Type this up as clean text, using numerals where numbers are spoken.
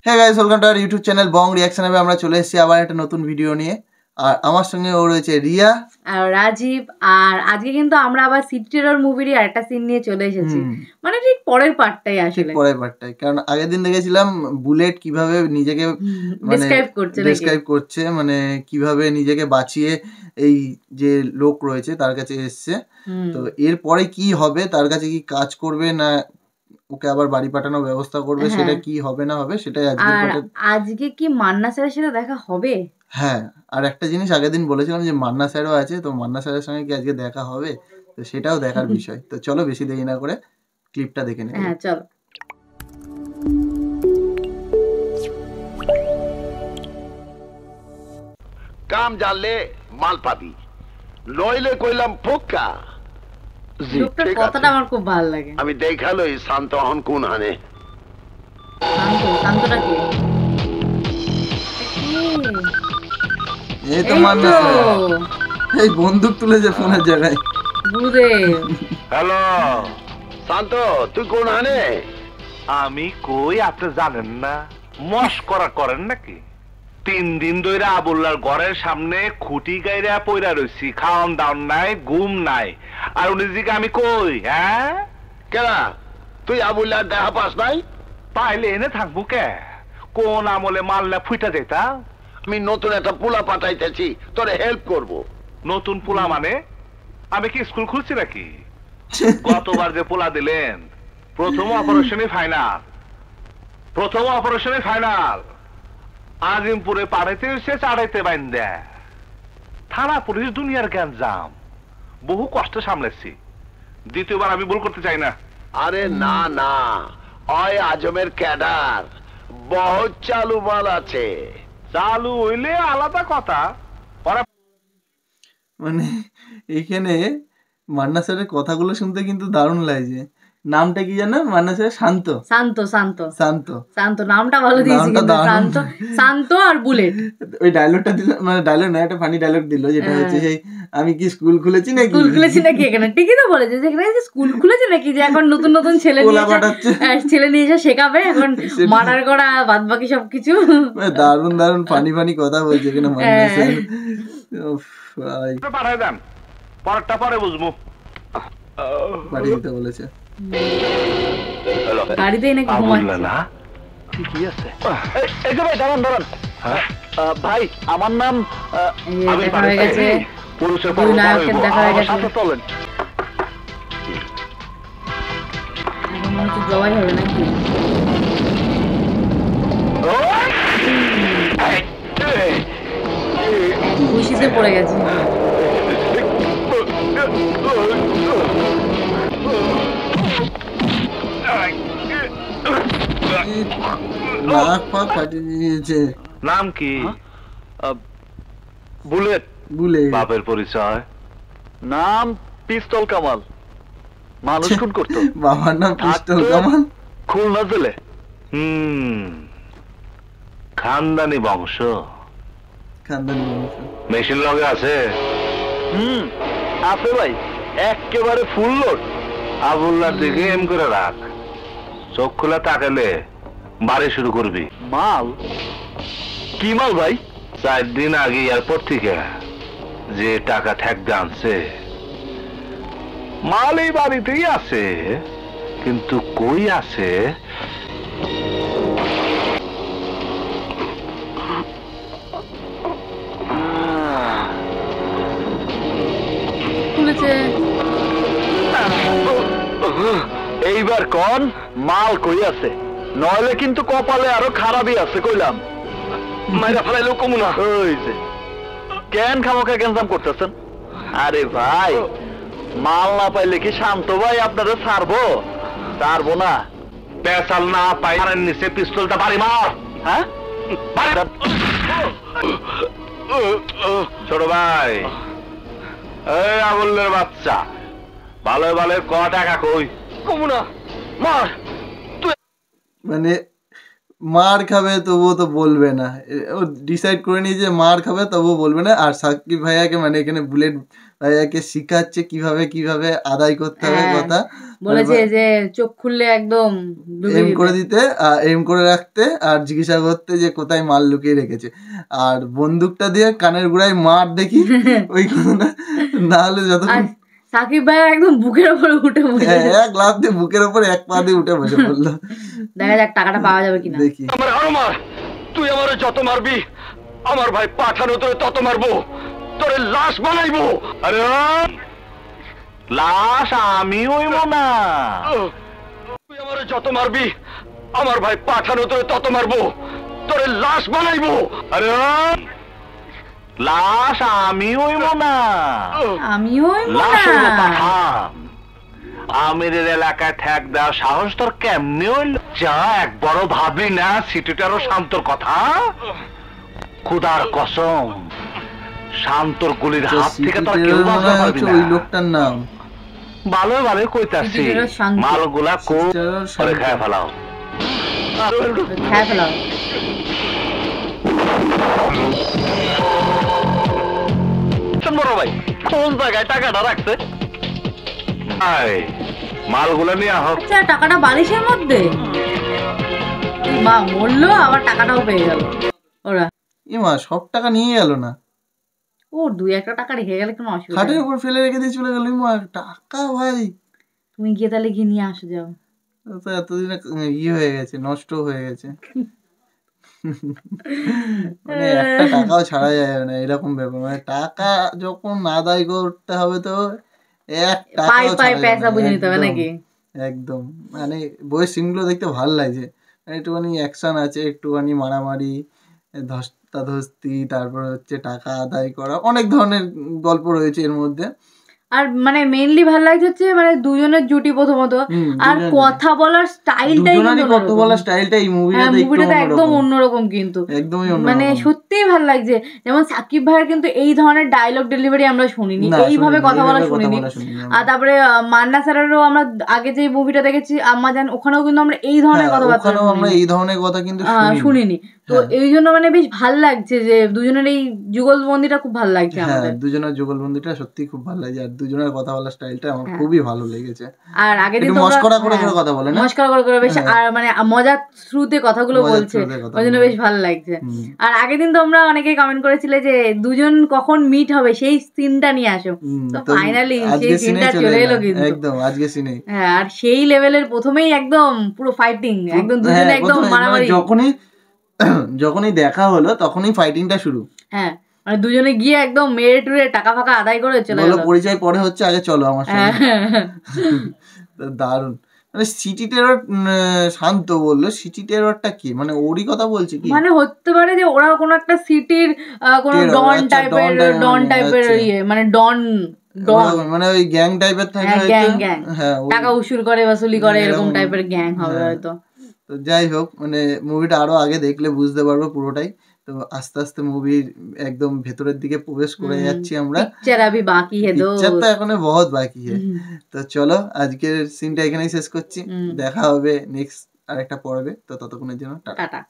হ্যাঁ guys, welcome to our YouTube channel Bong reaction. আমরা চলে এসেছি আবার একটা নতুন ভিডিও নিয়ে। আর আমার সঙ্গে ও রয়েছে রিয়া আর রাজীব। আর আজকে কিন্তু আমরা আবার সিটিরর মুভিরই আরেকটা সিন নিয়ে চলে এসেছি, মানে ঠিক পরের পার্টটাই আসলে পরের পার্টটাই। কারণ আগের দিন দেখেছিলাম বুলেট কিভাবে নিজেকে মানে ডেসক্রাইব করছে, মানে কিভাবে নিজেকে বাঁচিয়ে এই যে লোক রয়েছে তার কাছে এসছে। তো এরপরে কি হবে, তার কাছে কি কাজ করবে না ওকে আবার বাড়ি পাঠানোর ব্যবস্থা করবে, সেটা কি হবে না হবে সেটাই আজকে কি মান্না স্যারের সাথে দেখা হবে? হ্যাঁ, আর একটা জিনিস আগের দিন বলেছিলাম যে মান্না স্যারও আছে, তো মান্না স্যারের সঙ্গে কি আজকে দেখা হবে, তো সেটাও দেখার বিষয়। তো চলো বেশি দেরি না করে ক্লিপটা দেখে নিই। হ্যাঁ চলো। কাম জানলে মাল পাবি, নইলে কইলাম পোকা। কথাটা আমার খুব ভালো লাগে। আমি দেখালোই শান্ত হন কোন হানে। শান্তটা কি? এই তো মান্না স্যার, এই বন্দুক তুলেছে ফোনের জায়গায়। হ্যালো শান্ত, তুই কোন হানে? আমি কই আপনি জানেন না? মস্করা করেন নাকি? 3 দিন ধরে আবুল্লার ঘরের সামনে খুঁটি গাইরা পইরা রইছি, খাওয়ান দাওন নাই, ঘুম নাই। আর উনি জিকে আমি কই? হ্যাঁ কেনা তুই আবুল্লার দেখা পাস নাই? পাইলে এনে থাকবো কে? কোন আমলে মারলে ফুইটা যেতা? আমি নতুন একটা পোলা পাঠাইতেছি, তোরে হেল্প করব। নতুন পোলা মানে? আমি কি স্কুল খুলছি নাকি? গতবার যে পোলা দিলেন প্রথম অপারেশনে ফাইনাল আজিমপুরে পাড়াইতে হয়েছে চাড়াইতে বাইন্দা। থানা পুলিশ দুনিয়ার গ্যাঞ্জাম, বহু কষ্ট সামলেছি। দ্বিতীয়বার আমি ভুল করতে চাই না। আরে না না, ওই আজমের ক্যাডার বহুত চালু মাল আছে। চালু হইলে আলাদা কথা। মানে এখানে মান্না স্যারের কথাগুলো শুনতে কিন্তু দারুণ লাগছে। নামটা কি জানো মান্না স্যার? শান্ত শান্ত শান্ত শান্ত শান্ত নামটা ভালো দিয়েছি কিন্তু। শান্ত শান্ত আর বুলেট। ওই ডায়লগটা দিল, মানে ডায়লগ না, একটা ফানি ডায়লগ দিল, যেটা হচ্ছে সেই আমি কি স্কুল খুলেছি নাকি এখানে ঠিকই তো বলেছে যে এখানে স্কুল খুলেছে নাকি, যে এখন নতুন নতুন ছেলে নিয়ে এসে শেখাবে এখন মার্ডার করা বাদ বাকি সবকিছু। দারুণ দারুণ ফানি ফানি কথা বলছে এখানে মান্না স্যার। পাঠাই দেন, পরেরটা পরে বুঝবো। পাঠিয়ে দিতে বলেছে। গাড়িতে নাকি ঘুমাচ্ছে না? কি আছে? এই যে ভাই দাঁড়ান দাঁড়ান। ভাই আমার নাম দেখা হয়ে গেছে, নায়কের দেখা হয়ে গেছে। চলেন, এখন মনে হচ্ছে জবাই হবে নাকি? খুশিতে পড়ে গেছে। নাম কি? বুলেট। বুলেট বাপের পরিচয়? নাম পিস্তল কামাল। মানুষ খুন করতো। বাবার নাম পিস্তল কামাল, খুলনা জেলে। খানদানি বংশ। মেশিন লগে আছে? আছে ভাই, একেবারে ফুল লোড। আবুল্লার দিকে এম করে রাখ, চোখ খোলা তাকালে বাড়ি শুরু করবি। মাল? কি মাল ভাই? 4 দিন আগে এয়ারপোর্ট থেকে যে টাকা ঠেক আনছে মাল এই বাড়িতেই আছে, কিন্তু কই আছে এইবার কোন মাল কই আছে, নইলে কিন্তু কপালে আরো খারাপই আছে কইলাম। মাইরা ফেলাইলো কমুনা। ওই যে কেন খামোখা গেঞ্জাম করতেছেন? আরে ভাই, মাল না পাইলে কি শান্ত ভাই আপনারা ছাড়বো? ছাড়বো না। পেশাল না পাই নিচে পিস্তলটা বাড়ি মার। হ্যাঁ ছোট ভাই, এই আবুলের বাচ্চা, ভালো ভালো ক টাকা কই? কমুনা মার। মানে মার খাবে তবুও তো বলবে না, ও ডিসাইড করে নিয়েছে মার খাবে তবুও বলবে না। আর সাকিব ভাইয়াকে, মানে এখানে বুলেট ভাইয়াকে শিখাচ্ছে কিভাবে কিভাবে আদায় করতে হবে কথা। বলেছে যে চোখ খুললে একদম এম করে দিতে, এম করে রাখতে, আর জিজ্ঞাসা করতে যে কোথায় মাল লুকিয়ে রেখেছে, আর বন্দুকটা দিয়ে কানের গোড়ায় মার দেখি ওই কথাটা, না হলে যতক্ষণ সাকিব ভাই একদম বুকের উপরে উঠে বসে, এক লাফ দিয়ে বুকের উপরে এক পা দিয়ে উঠে বসে পড়লো। দেখা যাক টাকাটা পাওয়া যাবে কিনা। দেখি তুই আমার যত মারবি আমার ভাই পাঠানো তোরে তত মারবো, তোরে লাশ বানাইবো। আরে লাশ আমি হইব না, তুই আমার যত মারবি আমার ভাই পাঠানো তোরে তত মারবো, তোরে লাশ বানাইবো। আরে লাশ আমি হইব না, আমিও আমিরের এলাকায় ঠেক দেওয়া সাহস তোর কেমনে হইল? যা একবারও ভাবলি না সিটিটারও শান্তর কথা? খুদার কসম শান্তর গুলির হাত থেকে তোর কেউ বাঁচতে পারবি না। ওই লোকটার নাম ভালো ভালো কইতাছি, মালগুলা করে খায় ফেলাও, খায় ফেলাও। বড় ভাই কোন জায়গায় টাকাটা রাখছে? মালগুলা নিয়ে আহ। আচ্ছা টাকাটা বালিশের মধ্যে, মা মরলো আবার টাকাটাও পেয়ে গেল ওরা। মা সব টাকা নিয়ে গেল না, ও 2-1 টাকা রেখে গেলে কোনো অসুবিধা, খাটের উপর ফেলে রেখে দিয়ে চলে গেল। মা টাকা ভাই তুমি গিয়ে তাহলে গিয়ে নিয়ে আসো, যাও। তো এতদিনে হয়ে গেছে, নষ্ট হয়ে গেছে, মানে একটা টাকাও ছাড়া যাবে না এরকম ব্যাপার। মানে টাকা যখন আদায় করতে হবে তো এক টাকাও ছাড়া নাকি একদম। মানে বইয়ের সিনগুলো দেখতে ভালো লাগছে, একটুখানি অ্যাকশন আছে, একটুখানি মারামারি, ধস্তাধস্তি, তারপর হচ্ছে টাকা আদায় করা, অনেক ধরনের গল্প রয়েছে এর মধ্যে। আর মানে মেইনলি ভালো লাগছে হচ্ছে মানে দুজনের জুটি প্রথমত, আর কথা বলার স্টাইলটাই, কথা বলার স্টাইলটা এই মুভিটাতে একদম অন্যরকম, কিন্তু একদমই মানে সত্যিই ভালো লাগছে। যেমন সাকিব ভাইয়ের কিন্তু এই ধরনের ডায়লগ ডেলিভারি আমরা শুনিনি, এইভাবে কথা বলা শুনিনি। আর তারপরে মান্না স্যারেরও আমরা আগে যে মুভিটা দেখেছি আম্মাজান, ওখানেও কিন্তু আমরা এই ধরনের কথাবার্তা শুনিনি। তো এই জন্য মানে বেশ ভালো লাগছে যে দুজনের এই যুগলবন্দিটা খুব ভালো লাগছে আমাদের। দুজনের যুগলবন্দিটা সত্যি খুব ভালো লাগছে, আর দুজনের কথা বলার স্টাইলটা আমার খুবই ভালো লেগেছে। আর আগের দিন মস্করা করে কথা বলে না, মস্করা করে বেশ, আর মানে মজার থ্রুতে কথাগুলো বলছে, ওই জন্য বেশ ভালো লাগছে। আর আগের দিন তোমরা অনেকেই কমেন্ট করেছিলে যে দুজন কখন মিট হবে সেই সিনটা নিয়ে আসো, তো ফাইনালি সেই সিনটা চলে এলো কিন্তু একদম আজকে সিনে। হ্যাঁ, আর সেই লেভেলের প্রথমেই একদম পুরো ফাইটিং, একদম দুজনে একদম মারামারি। যখনই দেখা হলো তখনই ফাইটিংটা শুরু। হ্যাঁ, মানে দুজনে গিয়ে একদম মেরে টুরে টাকা ফাকা আদায় করে চলে গেল। পরিচয় পরে হচ্ছে, আগে চলো আমার সাথে। দারুণ। মানে সিটি টেরর, শান্ত বললো সিটি টেররটা কি, মানে ওরই কথা বলছে কি? মানে হতে পারে যে ওরা কোনো একটা সিটির কোনো ডন টাইপের ইয়ে, মানে ডন মানে ওই গ্যাং টাইপের থাকে, গ্যাং টাকা উসুল করে বাসুলি করে এরকম টাইপের গ্যাং হবে হয়তো। তো যাই হোক, মানে মুভিটা আরো আগে দেখলে বুঝতে পারবো পুরোটাই। তো আস্তে আস্তে মুভির একদম ভেতরের দিকে প্রবেশ করে যাচ্ছি আমরা। পিকচার আভি বাকি হে, পিকচার তো এখনো বহুত বাকি হে। তো চলো আজকের সিনটা এখানেই শেষ করছি, দেখা হবে নেক্সট আরেকটা পর্বে। তো ততক্ষণের জন্য টাটা।